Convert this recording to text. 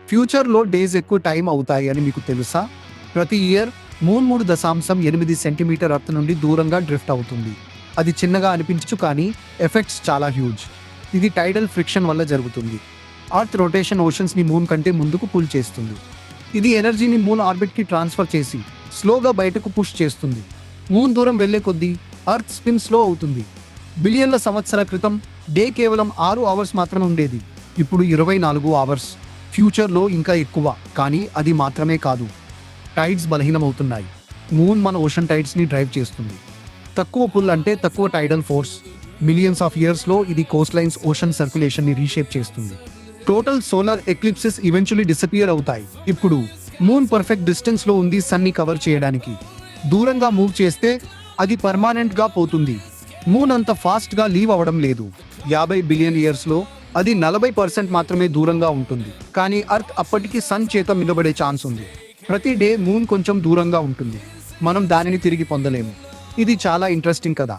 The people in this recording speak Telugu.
ఫ్యూచర్లో డేస్ ఎక్కువ టైం అవుతాయి అని మీకు తెలుసా? ప్రతి ఇయర్ మూన్ 3.8 సెంటీమీటర్ అర్త్ నుండి దూరంగా డ్రిఫ్ట్ అవుతుంది. అది చిన్నగా అనిపించచ్చు, కానీ ఎఫెక్ట్స్ చాలా హ్యూజ్. ఇది టైడల్ ఫ్రిక్షన్ వల్ల జరుగుతుంది. అర్త్ రొటేషన్ ఓషన్స్ని మూన్ కంటే ముందుకు పుల్ చేస్తుంది. ఇది ఎనర్జీని మూన్ ఆర్బిట్కి ట్రాన్స్ఫర్ చేసి స్లోగా బయటకు పుష్ చేస్తుంది. మూన్ దూరం వెళ్లే కొద్దీ అర్త్ స్పిన్ స్లో అవుతుంది. బిలియన్ల సంవత్సరాల క్రితం డే కేవలం 6 అవర్స్ మాత్రమే ఉండేది. ఇప్పుడు 24 అవర్స్. ఫ్యూచర్లో ఇంకా ఎక్కువ. కానీ అది మాత్రమే కాదు, టైడ్స్ బలహీనమవుతున్నాయి. మూన్ మన ఓషన్ టైడ్స్ని డ్రైవ్ చేస్తుంది. తక్కువ పుల్ అంటే తక్కువ టైడల్ ఫోర్స్. మిలియన్స్ ఆఫ్ ఇయర్స్లో ఇది కోస్ట్ లైన్స్, ఓషన్ సర్క్యులేషన్ని రీషేప్ చేస్తుంది. Total solar eclipses eventually disappear అవుతాయి. ఇప్పుడు మూన్ పర్ఫెక్ట్ డిస్టెన్స్లో ఉంది సన్ని కవర్ చేయడానికి. దూరంగా మూవ్ చేస్తే అది పర్మానెంట్గా పోతుంది. మూన్ అంత ఫాస్ట్గా లీవ్ అవ్వడం లేదు. 50 బిలియన్ ఇయర్స్లో అది 40% మాత్రమే దూరంగా ఉంటుంది. కానీ అర్త్ అప్పటికి సన్ చేత నిలబడే ఛాన్స్ ఉంది. ప్రతి డే మూన్ కొంచెం దూరంగా ఉంటుంది. మనం దానిని తిరిగి పొందలేము. ఇది చాలా ఇంట్రెస్టింగ్ కదా.